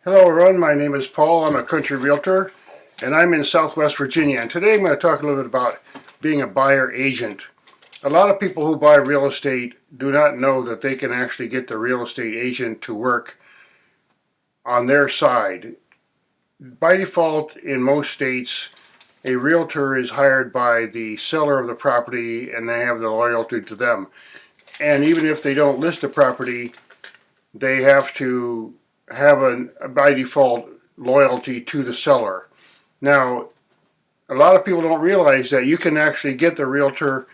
Hello everyone, my name is Paul. I'm a country realtor and I'm in Southwest Virginia. And today I'm going to talk a little bit about being a buyer agent. A lot of people who buy real estate do not know that they can actually get the real estate agent to work on their side. By default, in most states, a realtor is hired by the seller of the property and they have the loyalty to them. And even if they don't list the property, they have to have by default, loyalty to the seller. Now, a lot of people don't realize that you can actually get the realtor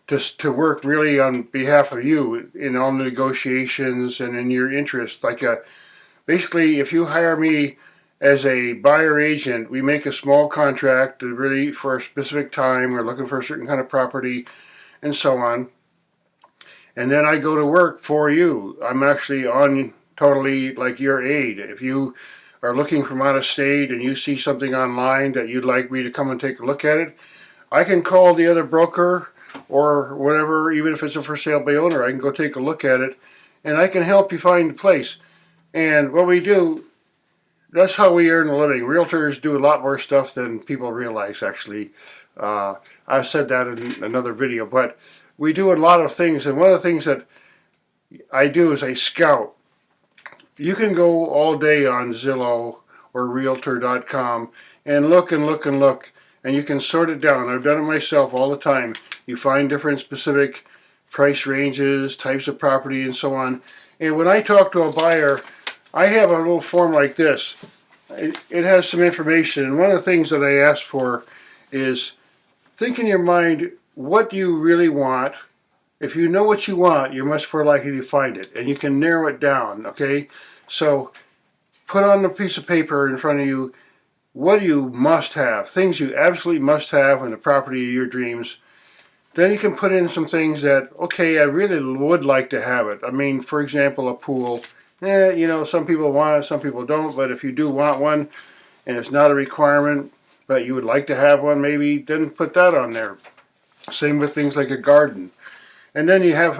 to work really on behalf of you in all the negotiations and in your interest. Basically, if you hire me as a buyer agent, we make a small contract really for a specific time. We're looking for a certain kind of property and so on. And then I go to work for you. I'm actually on totally like your aid. If you are looking from out of state and you see something online that you'd like me to come and take a look at it, I can call the other broker or whatever, even if it's a for sale by owner, I can go take a look at it and I can help you find a place. And what we do, that's how we earn a living. Realtors do a lot more stuff than people realize, actually. I've said that in another video, but we do a lot of things, and one of the things that I do is I scout. You can go all day on Zillow or Realtor.com and look and look and look, and you can sort it down. I've done it myself all the time. You find different specific price ranges, types of property, and so on. And when I talk to a buyer, I have a little form like this. It has some information, and one of the things that I ask for is think in your mind, what do you really want? If you know what you want, you're much more likely to find it, and you can narrow it down, okay? So put on a piece of paper in front of you what you must have, things you absolutely must have in the property of your dreams. Then you can put in some things that, okay, I really would like to have it. I mean, for example, a pool. Some people want it, some people don't, but if you do want one and it's not a requirement, but you would like to have one maybe, then put that on there. Same with things like a garden. And then you have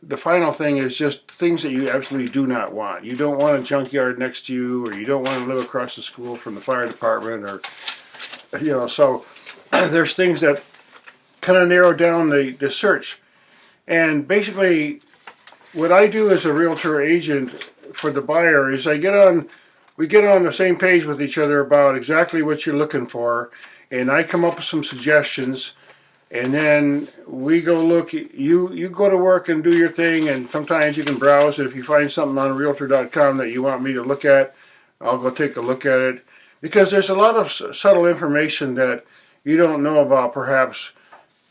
the final thing is just things that you absolutely do not want. You don't want a junkyard next to you, or you don't want to live across the school from the fire department, or, so there's things that kind of narrow down the search. And basically, what I do as a realtor agent for the buyer is we get on the same page with each other about exactly what you're looking for, and I come up with some suggestions. And then we go look, you go to work and do your thing, and sometimes you can browse it. If you find something on Realtor.com that you want me to look at, I'll go take a look at it. Because there's a lot of subtle information that you don't know about, perhaps,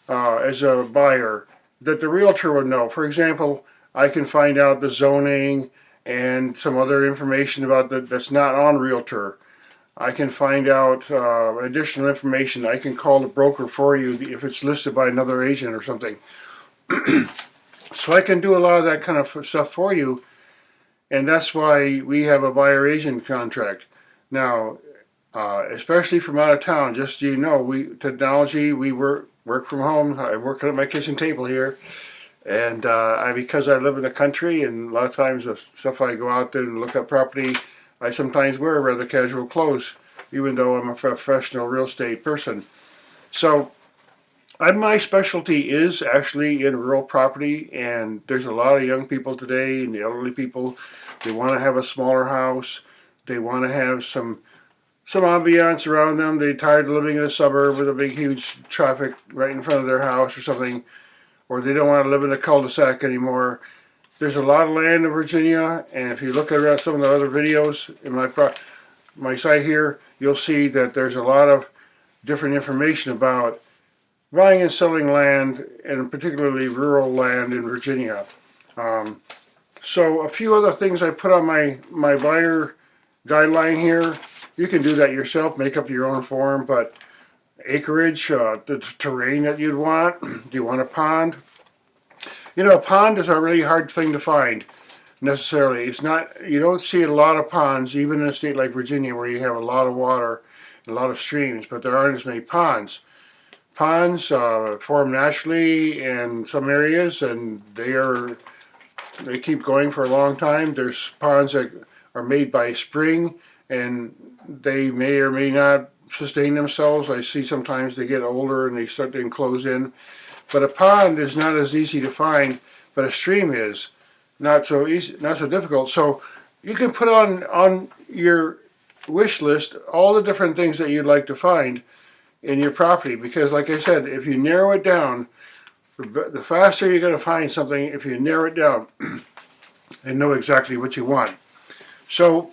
as a buyer, that the realtor would know. For example, I can find out the zoning and some other information about that's not on Realtor. I can find out additional information. I can call the broker for you if it's listed by another agent or something. So I can do a lot of that kind of stuff for you, and that's why we have a buyer agent contract. Now, especially from out of town, just so you know, we work from home. I work at my kitchen table here, and because I live in the country, and a lot of times the stuff I go out there and look at property, I sometimes wear rather casual clothes, even though I'm a professional real estate person. So my specialty is actually in rural property, and there's a lot of young people today and the elderly people. They want to have a smaller house. They want to have some ambiance around them. They're tired of living in a suburb with a big, huge traffic right in front of their house or something, or they don't want to live in a cul-de-sac anymore. There's a lot of land in Virginia, and if you look at some of the other videos in my site here, you'll see that there's a lot of different information about buying and selling land, and particularly rural land in Virginia. So a few other things I put on my buyer guideline here. You can do that yourself, make up your own form, but acreage, the terrain that you'd want. Do you want a pond? A pond is a really hard thing to find, necessarily. You don't see a lot of ponds, even in a state like Virginia, where you have a lot of water, a lot of streams, but there aren't as many ponds. Ponds form naturally in some areas, and they keep going for a long time. There's ponds that are made by spring, and they may or may not sustain themselves. I see sometimes they get older and they start to enclose in. But a pond is not as easy to find, but a stream is not so easy, not so difficult. So you can put on your wish list all the different things that you'd like to find in your property, because like I said, if you narrow it down, the faster you're going to find something if you narrow it down and know exactly what you want. So